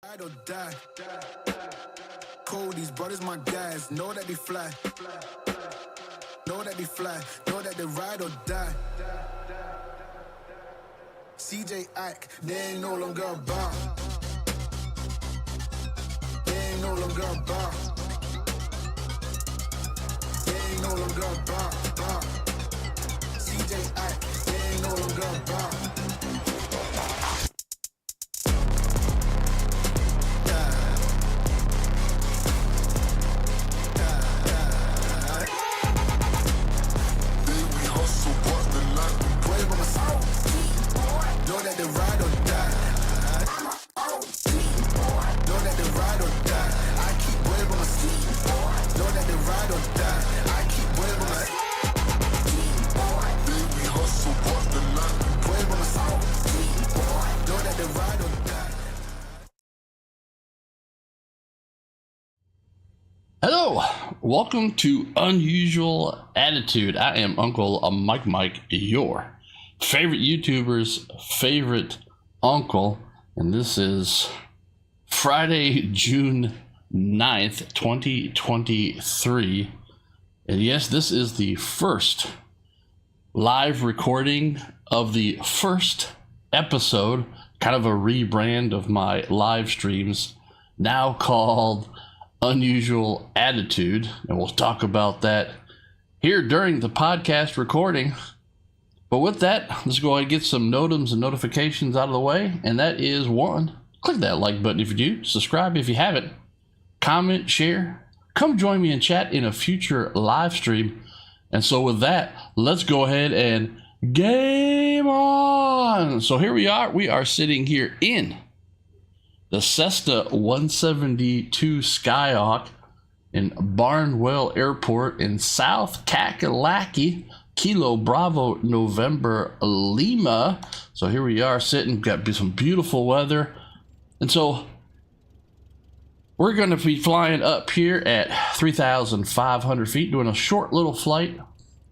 Ride or die. Cold, these brothers my guys. Know that they fly. Know that they fly. Know that they ride or die. CJ Ike, they ain't no longer about. They ain't no longer about. They ain't no longer about. CJ Ike, they ain't no longer about. Hello, welcome to Unusual Attitude. I am Uncle Mike, your favorite YouTuber's favorite uncle, and this is Friday, June 9th, 2023. And yes, this is the first live recording of the first episode, kind of a rebrand of my live streams, now called Unusual Attitude, and we'll talk about that here during the podcast recording. But with that, let's go ahead and get some notams and notifications out of the way, and that is one, click that like button if you do, subscribe if you haven't, comment, share, come join me in chat in a future live stream. And so with that, let's go ahead and game on. So here we are sitting here in the Cessna 172 Skyhawk in Barnwell Airport in South Kakalaki, Kilo Bravo November Lima. So here we are sitting, got some beautiful weather. And so we're going to be flying up here at 3,500 feet, doing a short little flight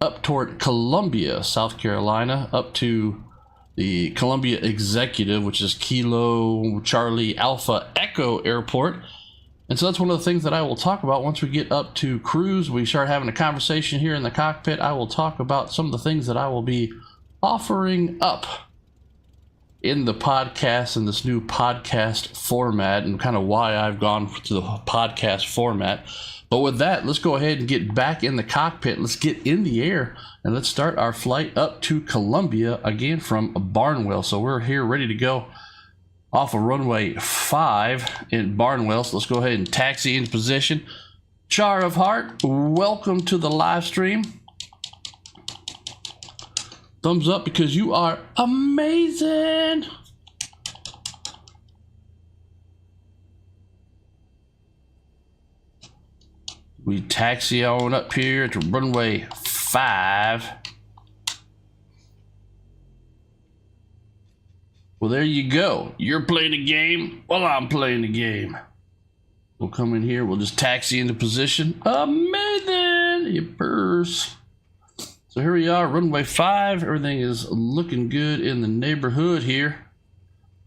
up toward Columbia, South Carolina, up to the Columbia Executive, which is Kilo Charlie Alpha Echo Airport. And so that's one of the things that I will talk about once we get up to cruise. We start having a conversation here in the cockpit. I will talk about some of the things that I will be offering up in the podcast, in this new podcast format, and kind of why I've gone to the podcast format. But with that, let's go ahead and get back in the cockpit. Let's get in the air and let's start our flight up to Columbia again from Barnwell. So we're here ready to go off of runway 5 in Barnwell. So let's go ahead and taxi into position. Char of Heart, welcome to the live stream. Thumbs up because you are amazing. We taxi on up here to runway 5. Well, there you go. You're playing a game. Well, I'm playing a game. We'll come in here. We'll just taxi into position. Amazing. You purse. So here we are, runway 5. Everything is looking good in the neighborhood here.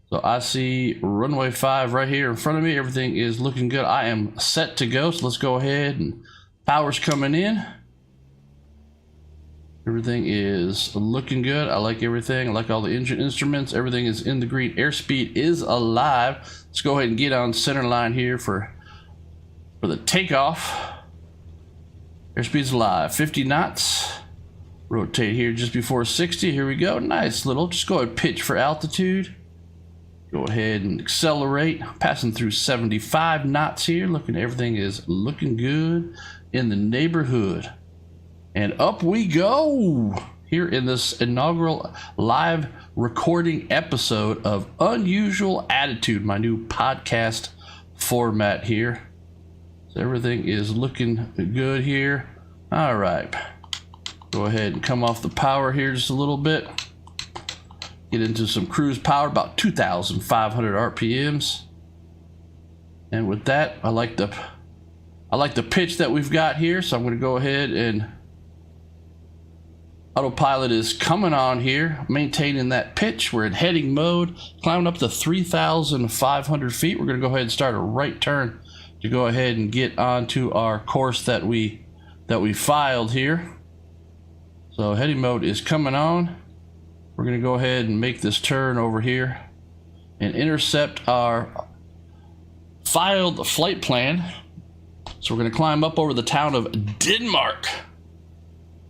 So I see runway 5 right here in front of me. Everything is looking good. I am set to go. So let's go ahead, and power's coming in. Everything is looking good. I like everything. I like all the engine instruments. Everything is in the green. Airspeed is alive. Let's go ahead and get on center line here for the takeoff. Airspeed's alive. 50 knots. Rotate here just before 60. Here we go. Nice little. Just go ahead and pitch for altitude. Go ahead and accelerate. Passing through 75 knots here. Everything is looking good in the neighborhood. And up we go here in this inaugural live recording episode of Unusual Attitude, my new podcast format here. So everything is looking good here. All right. Go ahead and come off the power here just a little bit. Get into some cruise power, about 2,500 RPMs. And with that, I like the pitch that we've got here, so I'm going to go ahead and Autopilot is coming on here, maintaining that pitch. We're in heading mode, climbing up to 3,500 feet. We're going to go ahead and start a right turn to go ahead and get onto our course that we filed here. So heading mode is coming on. We're going to go ahead and make this turn over here and intercept our filed flight plan. So we're going to climb up over the town of Denmark,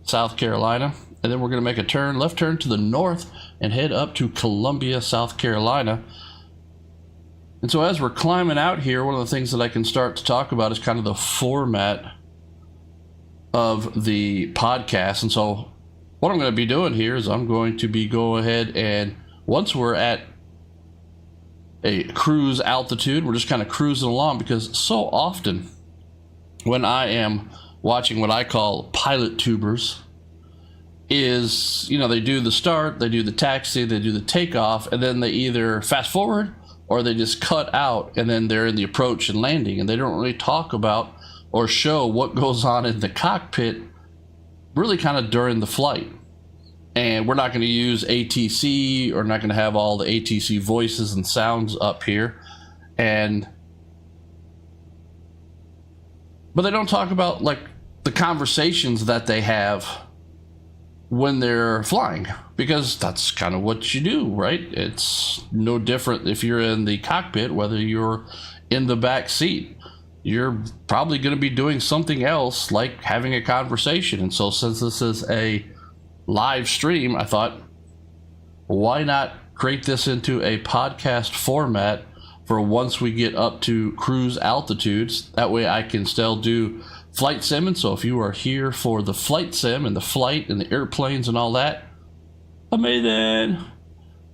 South Carolina, and then we're going to make a left turn to the north and head up to Columbia, South Carolina. And so as we're climbing out here, one of the things that I can start to talk about is kind of the format of the podcast. And so what I'm going to be doing here is I'm going to be go ahead and once we're at a cruise altitude, we're just kind of cruising along, because so often when I am watching what I call pilot tubers is, you know, they do the start, they do the taxi, they do the takeoff, and then they either fast forward or they just cut out, and then they're in the approach and landing, and they don't really talk about or show what goes on in the cockpit really kind of during the flight. And we're not going to use ATC, or not going to have all the ATC voices and sounds up here. But they don't talk about like the conversations that they have when they're flying, because that's kind of what you do, right? It's no different if you're in the cockpit, whether you're in the back seat. You're probably going to be doing something else, like having a conversation. And so since this is a live stream, I thought, why not create this into a podcast format for once we get up to cruise altitudes? That way I can still do flight sim. And so if you are here for the flight sim and the flight and the airplanes and all that, amazing.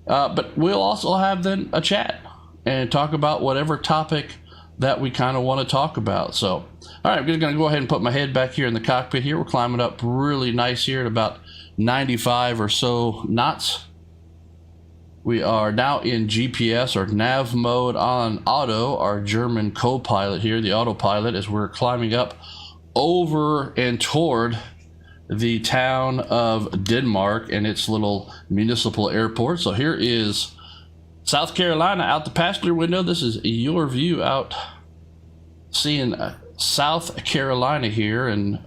But we'll also have then a chat and talk about whatever topic that we kind of want to talk about. So, all right, I'm just going to go ahead and put my head back here in the cockpit here. We're climbing up really nice here at about 95 or so knots. We are now in GPS or nav mode on auto, our German co-pilot here, the autopilot, as we're climbing up over and toward the town of Denmark and its little municipal airport. So here is South Carolina out the passenger window. This is your view out seeing South Carolina here, and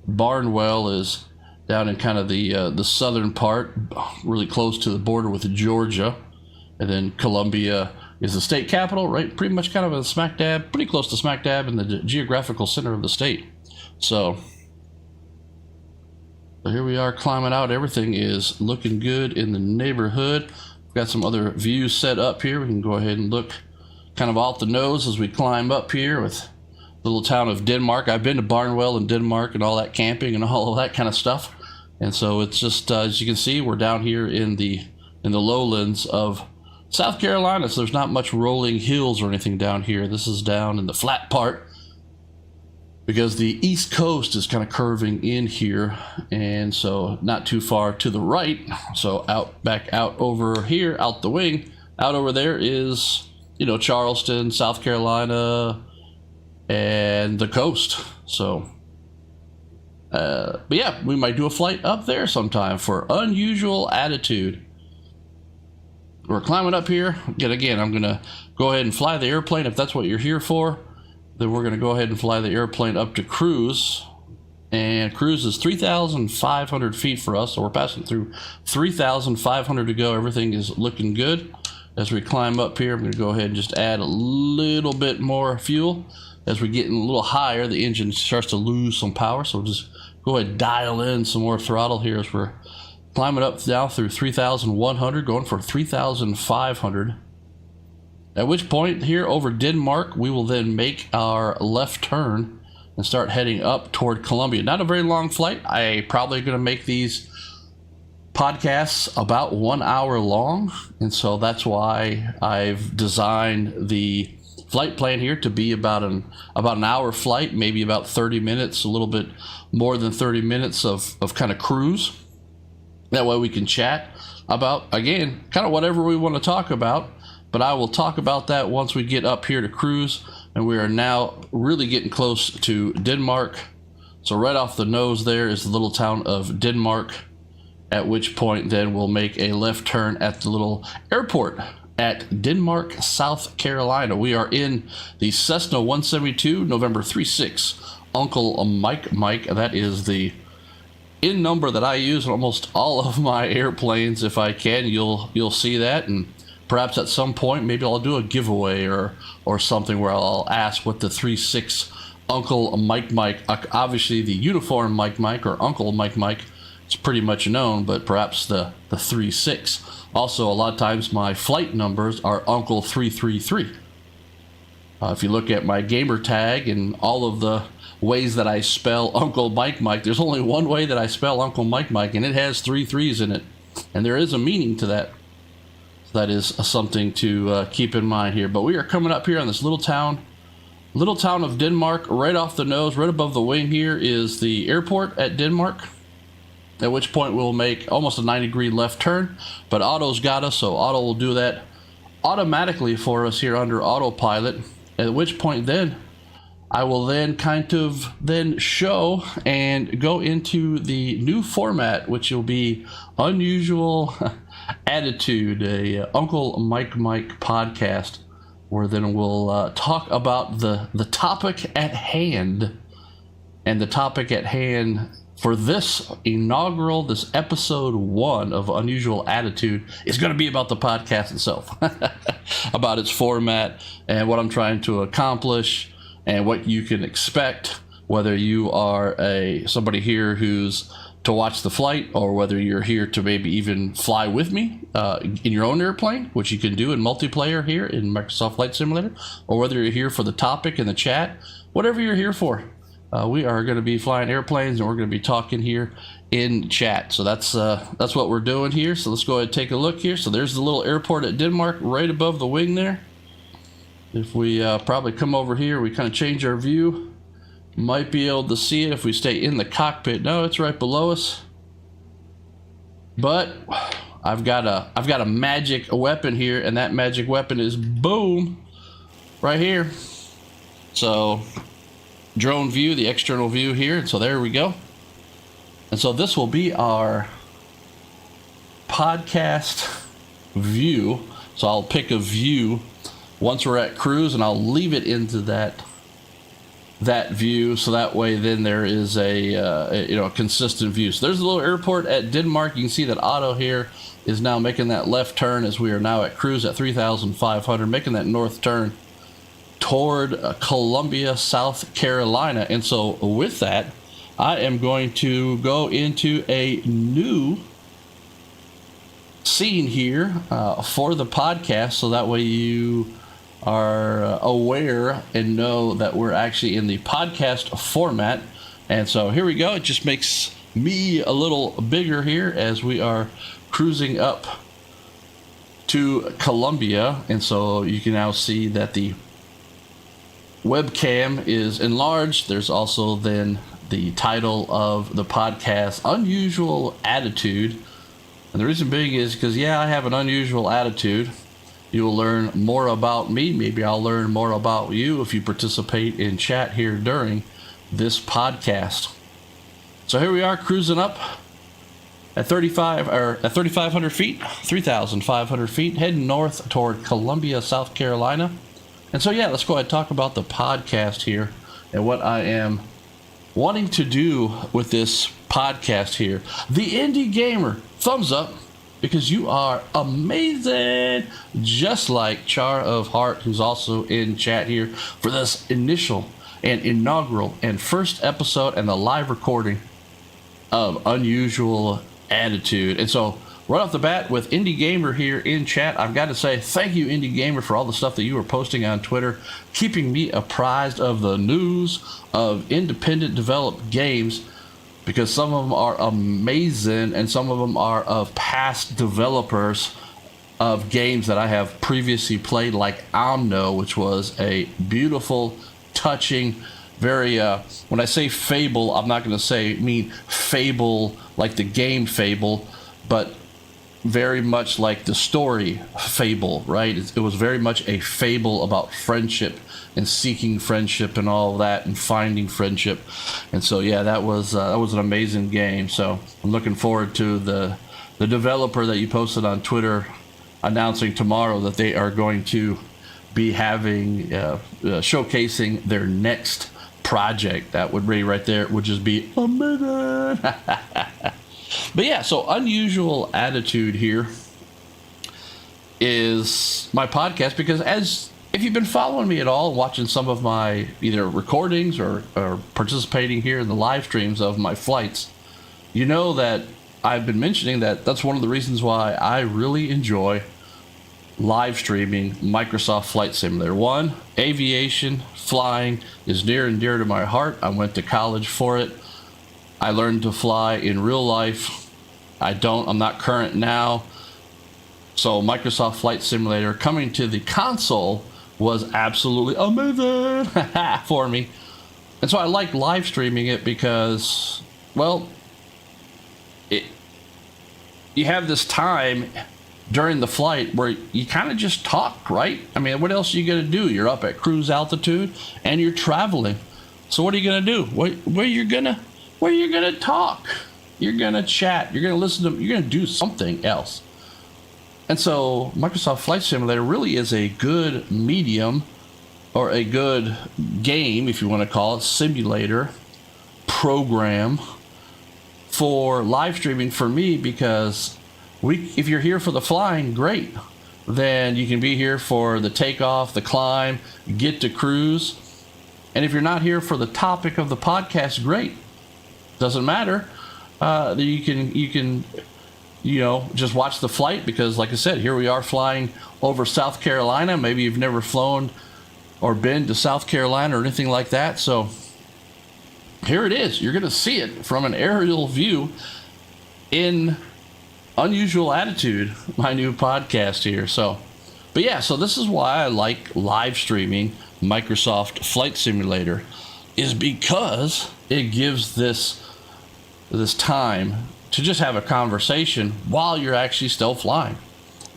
Barnwell is down in kind of the southern part, really close to the border with Georgia. And then Columbia is the state capital, right? Pretty much kind of a smack dab, pretty close to smack dab in the geographical center of the state. So here we are climbing out. Everything is looking good in the neighborhood. We've got some other views set up here. We can go ahead and look kind of off the nose as we climb up here with the little town of Denmark. I've been to Barnwell in Denmark and all that camping and all of that kind of stuff. And so it's just, as you can see, we're down here in the lowlands of South Carolina. So there's not much rolling hills or anything down here. This is down in the flat part, because the east coast is kind of curving in here, and so not too far to the right. So back out over here, out the wing, out over there is, you know, Charleston, South Carolina, and the coast. So but yeah, we might do a flight up there sometime for Unusual Attitude. We're climbing up here again. I'm gonna go ahead and fly the airplane if that's what you're here for. Then we're going to go ahead and fly the airplane up to cruise, and cruise is 3,500 feet for us. So we're passing through 3,500 to go. Everything is looking good. As we climb up here, I'm going to go ahead and just add a little bit more fuel. As we get a little higher, the engine starts to lose some power. So we'll just go ahead and dial in some more throttle here as we're climbing up now through 3,100, going for 3,500. At which point here over Denmark, we will then make our left turn and start heading up toward Columbia. Not a very long flight. I probably going to make these podcasts about 1 hour long. And so that's why I've designed the flight plan here to be about an hour flight, maybe about 30 minutes, a little bit more than 30 minutes of kind of cruise. That way we can chat about, again, kind of whatever we want to talk about. But I will talk about that once we get up here to cruise, and we are now really getting close to Denmark. So right off the nose there is the little town of Denmark, at which point then we'll make a left turn at the little airport at Denmark, South Carolina. We are in the Cessna 172, November 36, Uncle Mike. That is the in number that I use on almost all of my airplanes. If I can, you'll see that, and perhaps at some point maybe I'll do a giveaway or something where I'll ask what the 36 Uncle Mike, obviously the uniform Mike or Uncle Mike, it's pretty much known, but perhaps the 36. Also, a lot of times my flight numbers are Uncle 333. If you look at my gamer tag and all of the ways that I spell Uncle Mike, there's only one way that I spell Uncle Mike, and it has 3 3s in it, and there is a meaning to that. So that is something to keep in mind here. But we are coming up here on this little town of Denmark. Right off the nose, right above the wing here is the airport at Denmark, at which point we'll make almost a 90-degree left turn. But Auto's got us, so Auto will do that automatically for us here under Autopilot, at which point then I will then kind of then show and go into the new format, which will be Unusual Attitude, a Uncle Mike podcast, where then we'll talk about the topic at hand. And the topic at hand for this episode 1 of Unusual Attitude is going to be about the podcast itself, about its format and what I'm trying to accomplish, and what you can expect, whether you are somebody here who's to watch the flight, or whether you're here to maybe even fly with me in your own airplane, which you can do in multiplayer here in Microsoft Flight Simulator, or whether you're here for the topic in the chat. Whatever you're here for, we are going to be flying airplanes, and we're going to be talking here in chat. So that's what we're doing here. So let's go ahead and take a look here. So there's the little airport at Denmark right above the wing there. If we probably come over here, we kind of change our view, might be able to see it if we stay in the cockpit. No, it's right below us. But I've got a magic weapon here, and that magic weapon is boom, right here. So drone view, the external view here. And so there we go. And so this will be our podcast view. So I'll pick a view once we're at cruise, and I'll leave it into that view, so that way then there is a consistent view. So there's a little airport at Denmark. You can see that Otto here is now making that left turn as we are now at cruise at 3,500, making that north turn toward Columbia, South Carolina. And so with that, I am going to go into a new scene here for the podcast, so that way you are aware and know that we're actually in the podcast format. And so here we go. It just makes me a little bigger here as we are cruising up to Columbia. And so you can now see that the webcam is enlarged. There's also then the title of the podcast, Unusual Attitude. And the reason being is because, I have an unusual attitude. You will learn more about me. Maybe I'll learn more about you if you participate in chat here during this podcast. So here we are cruising up at 3,500 feet, 3,500 feet, heading north toward Columbia, South Carolina. And so, let's go ahead and talk about the podcast here and what I am wanting to do with this podcast here. The Indie Gamer, thumbs up, because you are amazing, just like Char of Heart, who's also in chat here for this initial and inaugural and first episode and the live recording of Unusual Attitude. And so right off the bat with Indie Gamer here in chat, I've got to say thank you, Indie Gamer, for all the stuff that you are posting on Twitter, keeping me apprised of the news of independent developed games, because some of them are amazing and some of them are of past developers of games that I have previously played, like Omno, which was a beautiful, touching, very, when I say Fable, I'm not going to mean Fable like the game Fable, but very much like the story Fable, right? It was very much a fable about friendship and seeking friendship and all of that and finding friendship. And so, yeah, that was an amazing game. So I'm looking forward to the developer that you posted on Twitter announcing tomorrow that they are going to be having showcasing their next project. That would be right there. It would just be amazing. But yeah, so Unusual Attitude here is my podcast, because if you've been following me at all, watching some of my either recordings or participating here in the live streams of my flights, you know that I've been mentioning that's one of the reasons why I really enjoy live streaming Microsoft Flight Simulator. One, aviation, flying is near and dear to my heart. I went to college for it. I learned to fly in real life. I'm not current now. So Microsoft Flight Simulator coming to the console was absolutely amazing for me. And so I like live streaming it because, well, you have this time during the flight where you kind of just talk, right? I mean, what else are you going to do? You're up at cruise altitude and you're traveling. So what are you going to do? Where you're going to talk? You're going to chat. You're going to listen to, you're going to do something else. And so Microsoft Flight Simulator really is a good medium, or a good game, if you want to call it, simulator program for live streaming for me, because if you're here for the flying, great. Then you can be here for the takeoff, the climb, get to cruise. And if you're not here for the topic of the podcast, great. Doesn't matter. You can just watch the flight, because like I said, here we are flying over South Carolina. Maybe you've never flown or been to South Carolina or anything like that. So here it is. You're going to see it from an aerial view in Unusual Attitude, my new podcast here. So this is why I like live streaming Microsoft Flight Simulator, is because it gives this time to just have a conversation while you're actually still flying,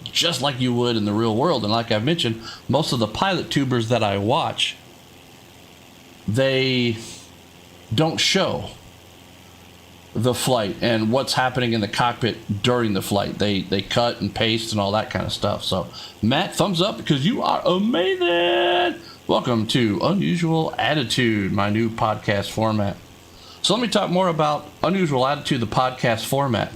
just like you would in the real world. And like I've mentioned, most of the pilot tubers that I watch, they don't show the flight and what's happening in the cockpit during the flight. They cut and paste and all that kind of stuff. So Matt, thumbs up, because you are amazing. Welcome to Unusual Attitude, my new podcast format. So let me talk more about Unusual Attitude, the podcast format.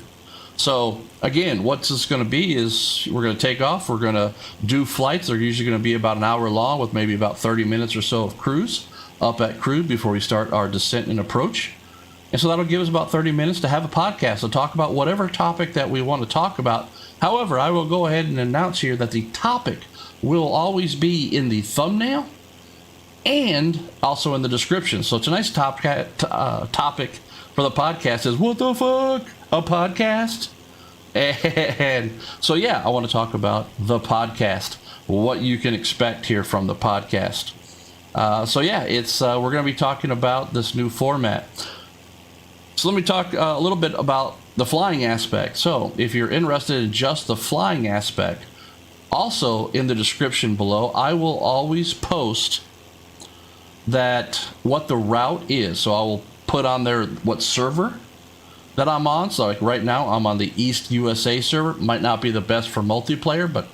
So again, what's this going to be is we're going to take off. We're going to do flights. They're usually going to be about an hour long, with maybe about 30 minutes or so of cruise up at cruise before we start our descent and approach. And so that'll give us about 30 minutes to have a podcast to talk about whatever topic that we want to talk about. However, I will go ahead and announce here that the topic will always be in the thumbnail and also in the description. So tonight's topic for the podcast is, what the fuck, a podcast? And so I want to talk about the podcast, what you can expect here from the podcast. We're going to be talking about this new format. So let me talk a little bit about the flying aspect. So if you're interested in just the flying aspect, also in the description below, I will always post what the route is. So I will put on there what server that I'm on. So like right now I'm on the East USA server. Might not be the best for multiplayer, but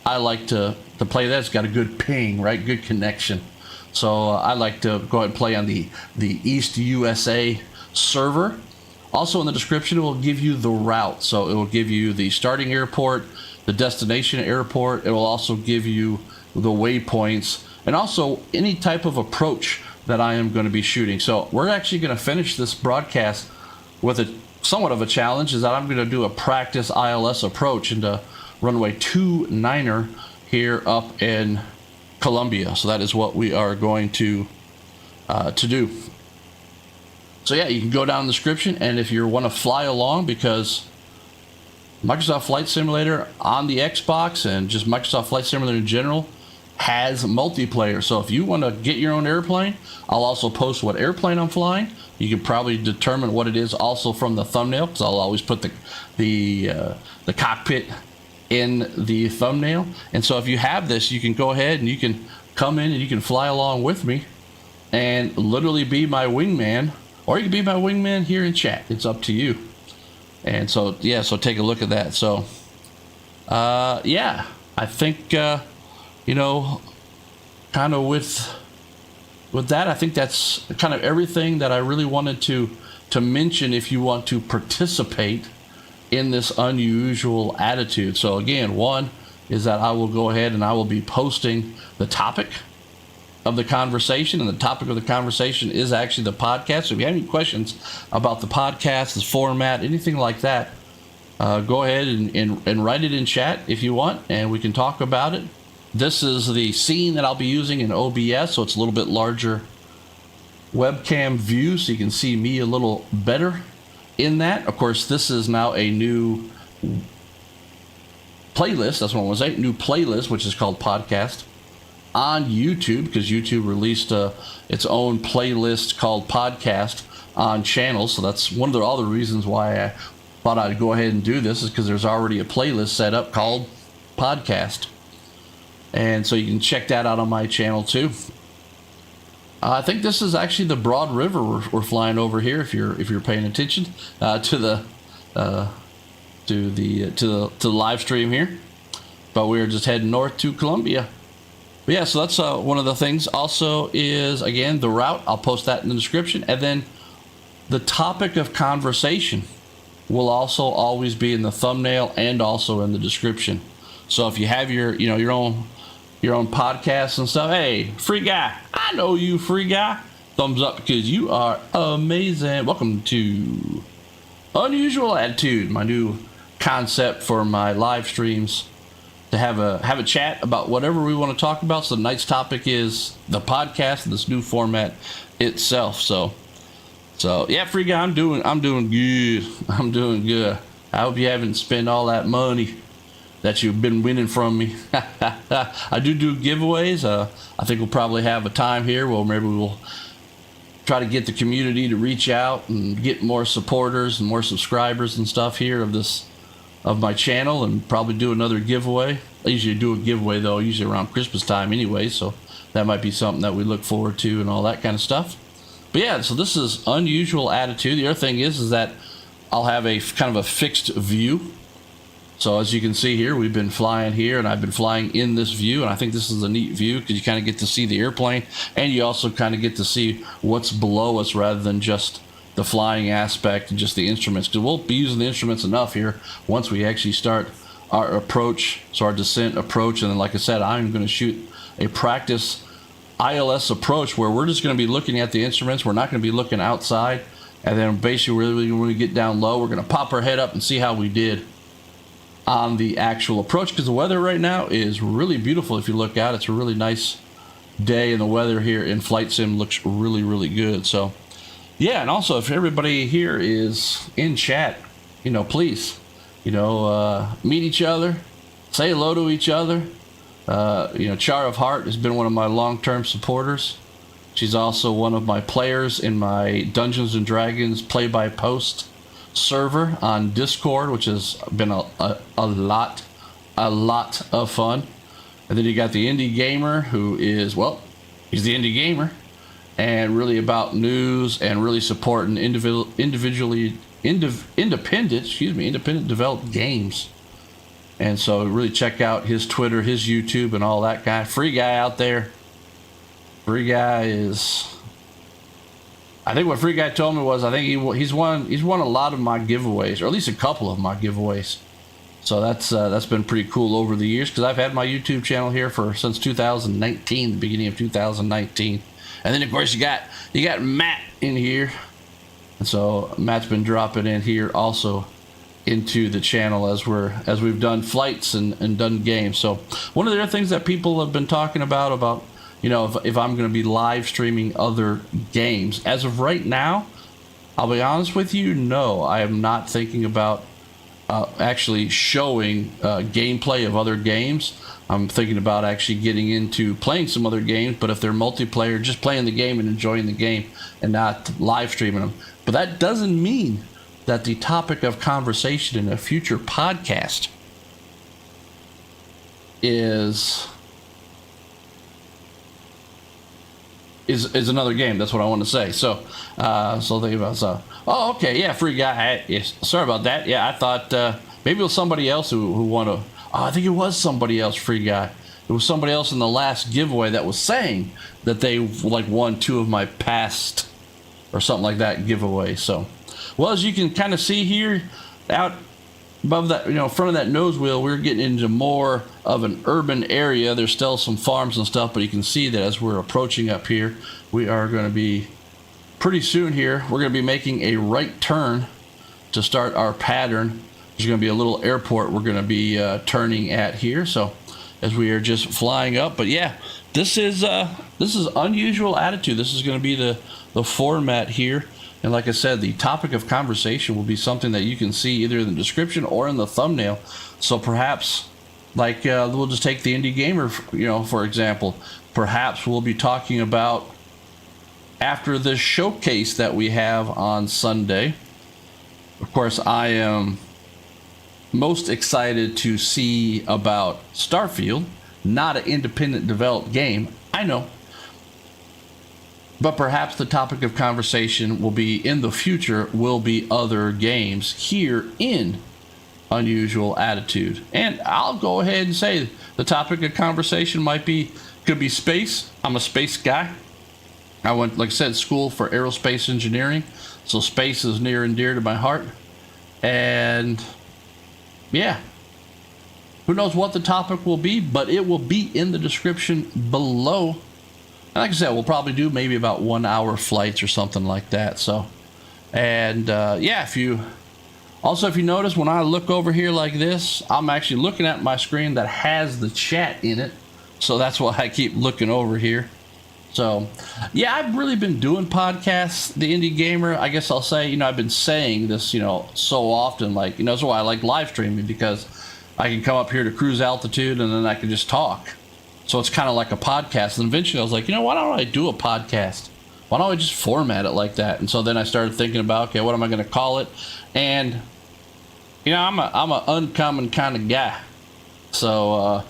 I like to play that. It's got a good ping, right? Good connection. So I like to go ahead and play on the East USA server. Also in the description, it will give you the route. So it will give you the starting airport, the destination airport. It will also give you the waypoints, and also any type of approach that I am going to be shooting. So we're actually going to finish this broadcast with somewhat of a challenge, is that I'm going to do a practice ILS approach into runway 29er here up in Columbia. So that is what we are going to do. So you can go down in the description, and if you want to fly along, because Microsoft Flight Simulator on the Xbox and just Microsoft Flight Simulator in general has multiplayer. So if you want to get your own airplane, I'll also post what airplane I'm flying. You can probably determine what it is also from the thumbnail, because I'll always put the cockpit in the thumbnail. And so if you have this, you can go ahead and you can come in and you can fly along with me and literally be my wingman, or you can be my wingman here in chat. It's up to you. And so, yeah, so take a look at that. So, yeah, I think, you know, kind of with that, I think that's kind of everything that I really wanted to mention if you want to participate in this unusual attitude. So again, one is that I will go ahead and I will be posting the topic of the conversation, and the topic of the conversation is actually the podcast. So if you have any questions about the podcast, the format, anything like that, go ahead and write it in chat if you want, and we can talk about it. This is the scene that I'll be using in OBS, so it's a little bit larger webcam view, so you can see me a little better in that. Of course, this is now a new playlist. That's what I was saying, new playlist, which is called Podcast, on YouTube, because YouTube released its own playlist called Podcast on channels. So that's one of the other reasons why I thought I'd go ahead and do this, is because there's already a playlist set up called Podcast. And so you can check that out on my channel too. I think this is actually the Broad River we're flying over here. If you're paying attention to the live stream here, but we're just heading north to Columbia. But yeah, so that's one of the things. Also is, again, the route. I'll post that in the description, and then the topic of conversation will also always be in the thumbnail and also in the description. So if you have your own podcasts and stuff, hey, free guy, I know you, free guy, thumbs up because you are amazing. Welcome to Unusual Attitude, my new concept for my live streams, to have a chat about whatever we want to talk about. So tonight's topic is the podcast, this new format itself. So yeah, free guy, I'm doing good. I'm doing good. I hope you haven't spent all that money that you've been winning from me. I do giveaways. I think we'll probably have a time here where maybe we'll try to get the community to reach out and get more supporters and more subscribers and stuff here of my channel, and probably do another giveaway. I usually do a giveaway though, usually around Christmas time anyway, so that might be something that we look forward to and all that kind of stuff. But yeah, so this is Unusual Attitude. The other thing is that I'll have a kind of a fixed view. So as you can see here, we've been flying here, and I've been flying in this view, and I think this is a neat view because you kind of get to see the airplane, and you also kind of get to see what's below us rather than just the flying aspect and just the instruments, because we'll be using the instruments enough here once we actually start our approach, so our descent approach. And then, like I said, I'm going to shoot a practice ILS approach where we're just going to be looking at the instruments. We're not going to be looking outside, and then basically when we get down low, we're going to pop our head up and see how we did on the actual approach, because the weather right now is really beautiful. If you look out, it's a really nice day, and the weather here in Flight Sim looks really, really good. So yeah, and also if everybody here is in chat, please, meet each other, say hello to each other. Char of Heart has been one of my long-term supporters. She's also one of my players in my Dungeons and Dragons play-by-post server on Discord, which has been a lot of fun. And then you got the Indie Gamer, who is, he's the Indie Gamer, and really about news and really supporting independent developed games. And so really check out his Twitter, his YouTube, and all that guy. Free guy out there. Free guy is, I think what Free Guy told me was, I think he's won a lot of my giveaways, or at least a couple of my giveaways. So that's been pretty cool over the years, because I've had my YouTube channel here since 2019, the beginning of 2019. And then of course you got Matt in here, and so Matt's been dropping in here also into the channel as we've done flights and done games. So one of the other things that people have been talking about if I'm going to be live streaming other games, as of right now, I'll be honest with you, no, I am not thinking about actually showing gameplay of other games. I'm thinking about actually getting into playing some other games, but if they're multiplayer, just playing the game and enjoying the game and not live streaming them. But that doesn't mean that the topic of conversation in a future podcast is another game. That's what I want to say. So think about oh, okay, yeah, free guy. Yes, sorry about that. Yeah, I thought maybe it was somebody else who won a. Oh, I think it was somebody else, free guy. It was somebody else in the last giveaway that was saying that they like won 2 of my past or something like that giveaway. So, well, as you can kind of see here, out above that, front of that nose wheel, we're getting into more of an urban area. There's still some farms and stuff, but you can see that as we're approaching up here, we are going to be pretty soon here. We're going to be making a right turn to start our pattern. There's going to be a little airport we're going to be turning at here. So as we are just flying up, but yeah, this is unusual attitude. This is going to be the format here. And like I said, the topic of conversation will be something that you can see either in the description or in the thumbnail. So perhaps, like we'll just take the Indie Gamer, for example. Perhaps we'll be talking about after this showcase that we have on Sunday. Of course, I am most excited to see about Starfield, not an independent developed game, I know. But perhaps the topic of conversation will be in the future will be other games here in Unusual Attitude. And I'll go ahead and say the topic of conversation could be space. I'm a space guy. I went, like I said, school for aerospace engineering, so space is near and dear to my heart. And yeah, who knows what the topic will be, but it will be in the description below. And like I said, we'll probably do maybe about 1 hour flights or something like that. So, and yeah, if you notice, when I look over here like this, I'm actually looking at my screen that has the chat in it. So that's why I keep looking over here. So, yeah, I've really been doing podcasts, the Indie Gamer. I guess I'll say, I've been saying this, so often, like, that's why I like live streaming, because I can come up here to cruise altitude and then I can just talk. So it's kind of like a podcast. And eventually I was like, why don't I do a podcast? Why don't I just format it like that? And so then I started thinking about, okay, what am I going to call it? And, I'm a uncommon kind of guy. So,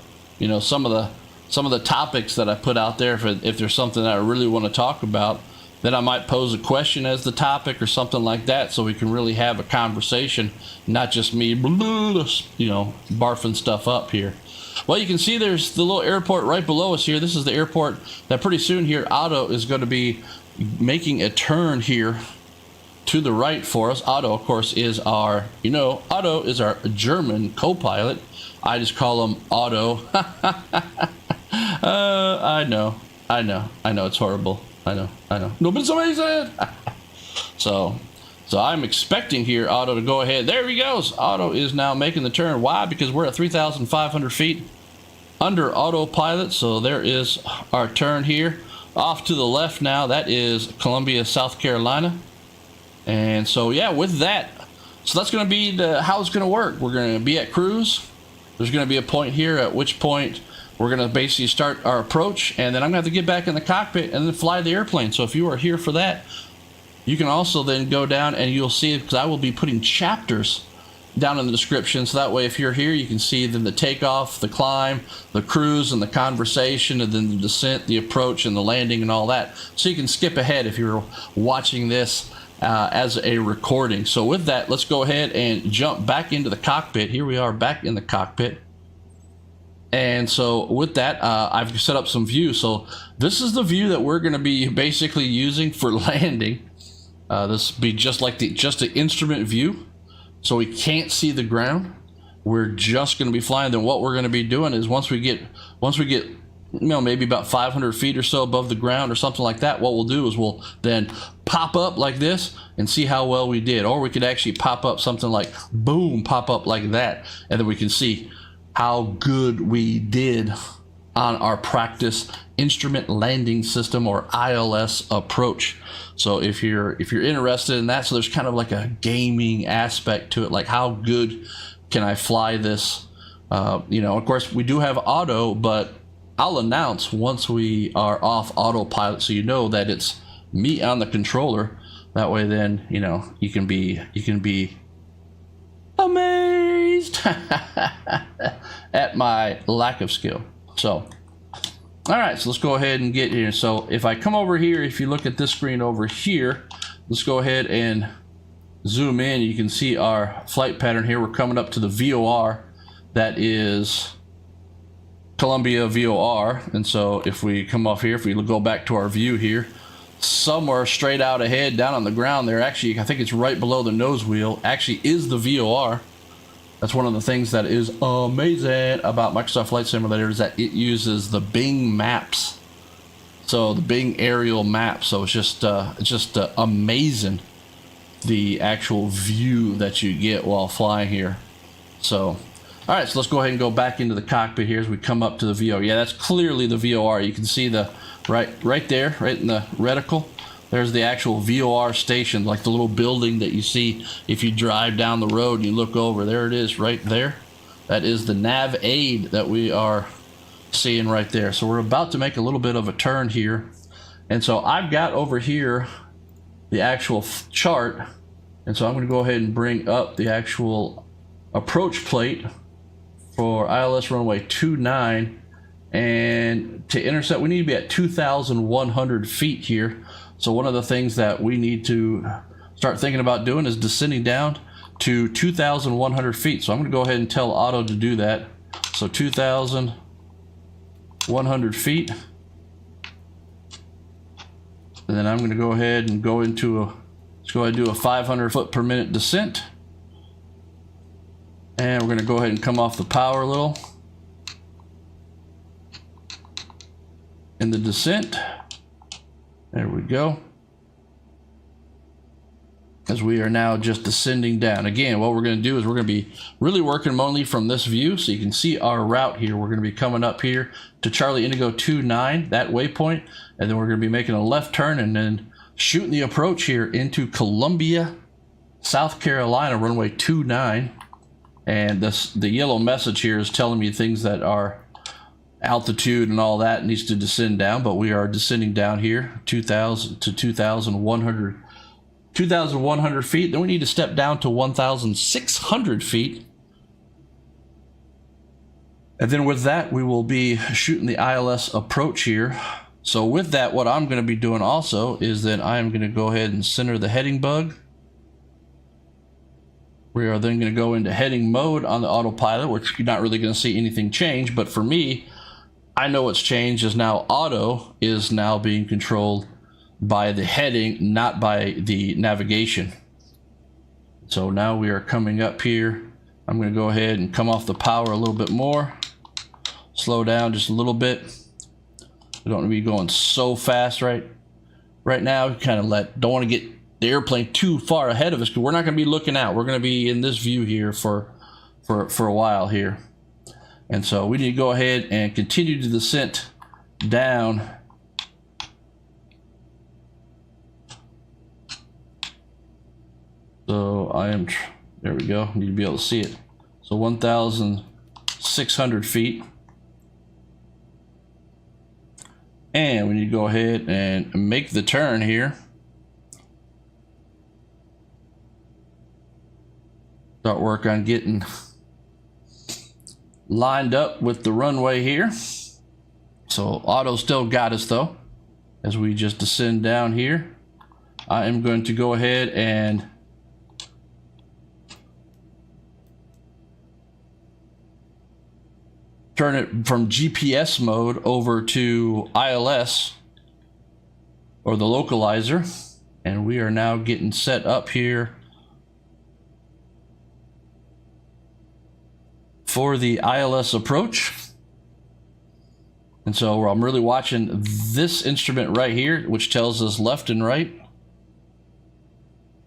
some of the topics that I put out there, if there's something that I really want to talk about, then I might pose a question as the topic or something like that, so we can really have a conversation, not just me, barfing stuff up here. Well, you can see there's the little airport right below us here. This is the airport that pretty soon here, Otto is going to be making a turn here to the right for us. Otto, of course, is our German co-pilot. I just call him Otto. I know, it's horrible. I know. No, but it's amazing. So I'm expecting here Otto to go ahead. There he goes. Otto is now making the turn. Why? Because we're at 3,500 feet under autopilot. So there is our turn here. Off to the left now, that is Columbia, South Carolina. And so, yeah, with that, so that's going to be how it's going to work. We're going to be at cruise. There's going to be a point here at which point we're going to basically start our approach, and then I'm going to have to get back in the cockpit and then fly the airplane. So if you are here for that, you can also then go down and you'll see, because I will be putting chapters down in the description. So that way, if you're here, you can see then the takeoff, the climb, the cruise, and the conversation, and then the descent, the approach, and the landing, and all that. So you can skip ahead if you're watching this as a recording. So with that, let's go ahead and jump back into the cockpit. Here we are back in the cockpit. And so with that, I've set up some views. So this is the view that we're going to be basically using for landing. This will be just like just the instrument view. So we can't see the ground. We're just going to be flying. Then what we're going to be doing is once we get maybe about 500 feet or so above the ground or something like that, what we'll do is we'll then pop up like this and see how well we did. Or we could actually pop up something like boom, pop up like that, and then we can see how good we did on our practice instrument landing system, or ILS Approach. So if you're interested in that, so there's kind of like a gaming aspect to it, like how good can I fly this? You know, of course we do have auto, but I'll announce once we are off autopilot, so you know that it's me on the controller. That way, then you know you can be amazed at my lack of skill. So, all right, so let's go ahead and get here. So if I come over here, if you look at this screen over here, let's go ahead and zoom in. You can see our flight pattern here. We're coming up to the VOR. That is Columbia VOR. And so if we come off here, if we go back to our view here, somewhere straight out ahead down on the ground there, actually I think it's right below the nose wheel, actually is the VOR. That's one of the things that is amazing about Microsoft Flight Simulator, is that it uses the Bing maps. So the Bing aerial map. So it's just amazing, the actual view that you get while flying here. So, all right, so let's go ahead and go back into the cockpit here as we come up to the VOR. Yeah, that's clearly the VOR. You can see the right there, right in the reticle. There's the actual VOR station, like the little building that you see if you drive down the road and you look over. There it is right there. That is the nav aid that we are seeing right there. So we're about to make a little bit of a turn here. And so I've got over here the actual chart. And so I'm going to go ahead and bring up the actual approach plate for ILS runway 29. And to intercept, we need to be at 2,100 feet here. So one of the things that we need to start thinking about doing is descending down to 2,100 feet. So I'm going to go ahead and tell auto to do that. So 2,100 feet. And then I'm going to go ahead and go into let's go ahead and do a 500 foot per minute descent. And we're going to go ahead and come off the power a little in the descent. There we go. As we are now just descending down. Again, what we're going to do is we're going to be really working only from this view, so you can see our route here. We're going to be coming up here to Charlie Indigo 29, that waypoint, and then we're going to be making a left turn and then shooting the approach here into Columbia, South Carolina, runway 29. And the yellow message here is telling me things that are altitude and all that needs to descend down, but we are descending down here 2,000 to 2,100 feet. Then we need to step down to 1,600 feet, and then with that we will be shooting the ILS approach here. So with that, what I'm going to be doing also is that I am going to go ahead and center the heading bug. We are then going to go into heading mode on the autopilot, which you're not really going to see anything change, but for me, I know what's changed is now auto is now being controlled by the heading, not by the navigation. So now we are coming up here. I'm going to go ahead and come off the power a little bit more, slow down just a little bit. We don't want to be going so fast right now. Kind of don't want to get the airplane too far ahead of us, because we're not going to be looking out. We're going to be in this view here for a while here. And so we need to go ahead and continue the descent down. So there we go. Need to be able to see it. So 1,600 feet. And we need to go ahead and make the turn here. Start work on getting lined up with the runway here. So auto still got us though. As we just descend down here, I am going to go ahead and turn it from GPS mode over to ILS, or the localizer, and we are now getting set up here for the ILS approach. And so I'm really watching this instrument right here, which tells us left and right,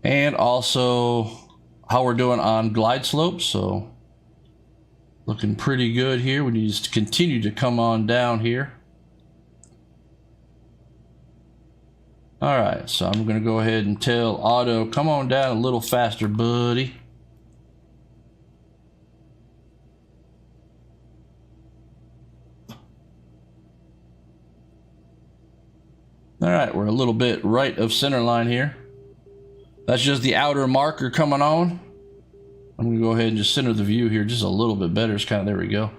and also how we're doing on glide slopes. So Looking pretty good here. We need to continue to come on down here. All right, so I'm going to go ahead and tell Auto, come on down a little faster, buddy. All right, we're a little bit right of center line here. That's just the outer marker coming on. I'm going to go ahead and just center the view here just a little bit better. It's kind of, there we go.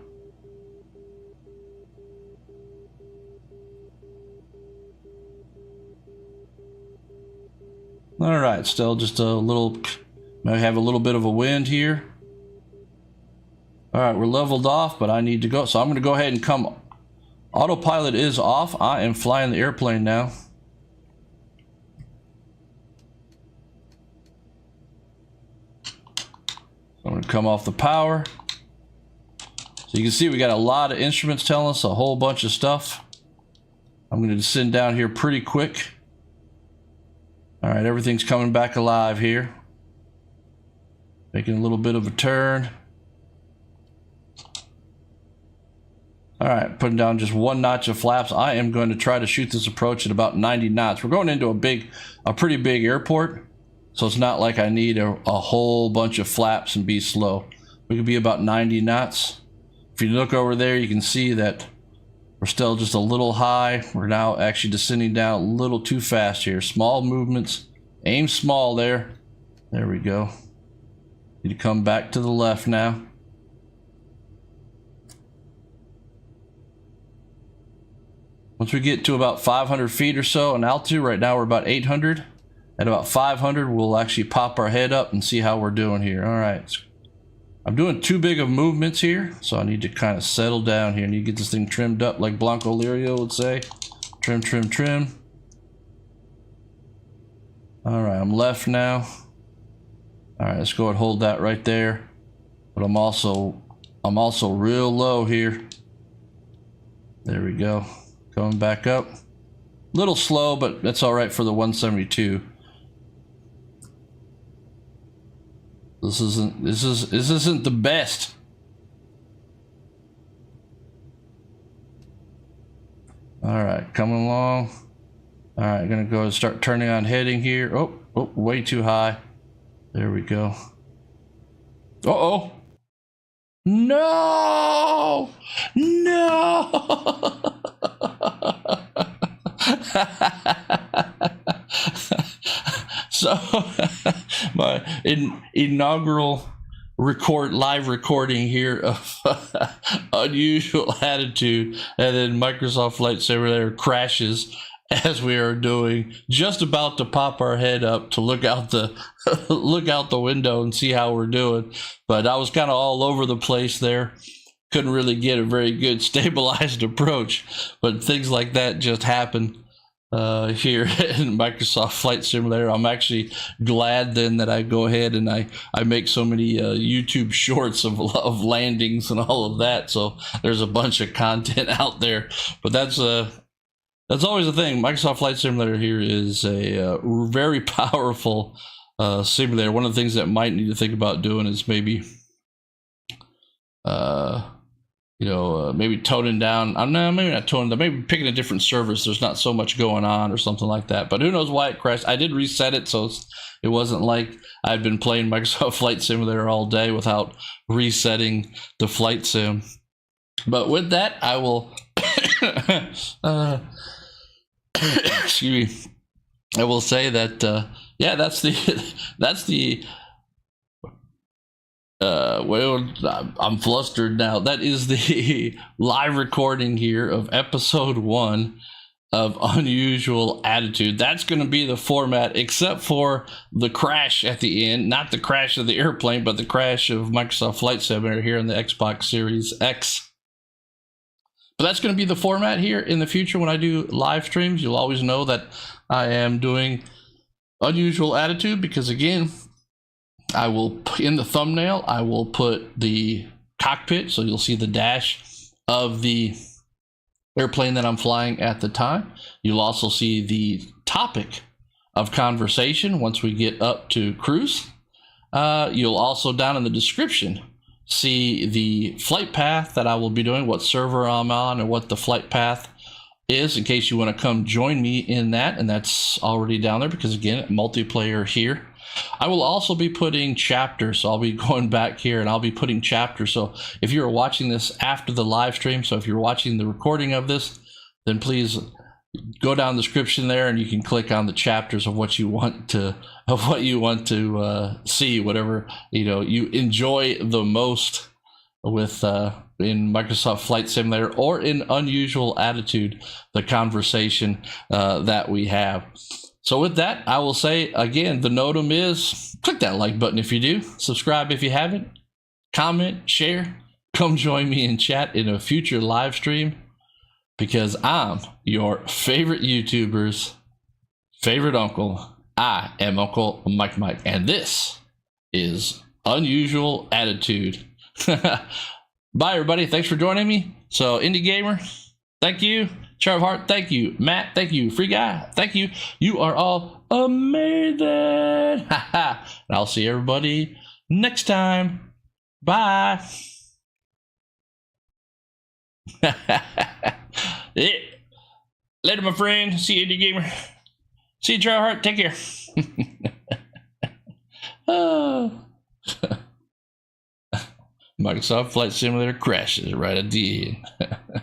All right, still just a little, may have a little bit of a wind here. All right, we're leveled off, but I need to go. So I'm going to go ahead and come. Autopilot is off. I am flying the airplane now. I'm going to come off the power. So you can see we got a lot of instruments telling us a whole bunch of stuff. I'm going to descend down here pretty quick. All right, everything's coming back alive here. Making a little bit of a turn. All right, putting down just 1 notch of flaps. I am going to try to shoot this approach at about 90 knots. We're going into a pretty big airport, so it's not like I need a whole bunch of flaps and be slow. We could be about 90 knots. If you look over there, you can see that we're still just a little high. We're now actually descending down a little too fast here. Small movements. Aim small there. There we go. Need to come back to the left now. Once we get to about 500 feet or so in altitude, right now we're about 800. At about 500, we'll actually pop our head up and see how we're doing here. All right. I'm doing too big of movements here, so I need to kind of settle down here. I need to get this thing trimmed up like Blanco Lirio would say. Trim, trim, trim. All right, I'm left now. All right, let's go and hold that right there. But I'm also real low here. There we go. Going back up. A little slow, but that's all right for the 172. This isn't the best. All right, coming along. All right, gonna go and start turning on heading here. Oh, way too high. There we go. Uh-oh. No! No! So my inaugural live recording here of Unusual Attitude, and then Microsoft Flight Simulator crashes as we are doing, just about to pop our head up to look out the window and see how we're doing. But I was kind of all over the place there. Couldn't really get a very good stabilized approach, but things like that just happen here in Microsoft Flight Simulator. I'm actually glad then that I go ahead and I make so many YouTube shorts of landings and all of that, so there's a bunch of content out there. But that's always the thing. Microsoft Flight Simulator here is a very powerful simulator. One of the things that might need to think about doing is maybe maybe toning down. No, maybe not toning down. Maybe picking a different service. There's not so much going on or something like that. But who knows why it crashed? I did reset it, so it wasn't like I'd been playing Microsoft Flight Simulator all day without resetting the flight sim. But with that, I will excuse me. I will say that yeah, that's the well, I'm flustered now. That is the live recording here of episode 1 of Unusual Attitude. That's going to be the format, except for the crash at the end. Not the crash of the airplane, but the crash of Microsoft Flight Simulator here in the Xbox Series X. But that's going to be the format here in the future when I do live streams. You'll always know that I am doing Unusual Attitude because, again, I will, in the thumbnail, I will put the cockpit, so you'll see the dash of the airplane that I'm flying at the time. You'll also see the topic of conversation once we get up to cruise. You'll also, down in the description, see the flight path that I will be doing, what server I'm on, and what the flight path is, in case you want to come join me in that. And that's already down there because, again, multiplayer here. I will also be putting chapters, so I'll be going back here and I'll be putting chapters. So if you're watching this after the live stream, so if you're watching the recording of this, then please go down the description there and you can click on the chapters of what you want to see, whatever you enjoy the most with in Microsoft Flight Simulator or in Unusual Attitude, the conversation that we have. So with that, I will say again, the NOTAM is click that like button if you do, subscribe if you haven't, comment, share, come join me in chat in a future live stream, because I'm your favorite YouTuber's favorite uncle. I am Uncle Mike, and this is Unusual Attitude. Bye, everybody. Thanks for joining me. So, Indie Gamer, thank you. Charv Hart, thank you. Matt, thank you. Free Guy, thank you. You are all amazing. And I'll see everybody next time. Bye. Yeah. Later, my friend. See you, Indie Gamer. See you, Charv Hart. Take care. Microsoft Flight Simulator crashes right at the end.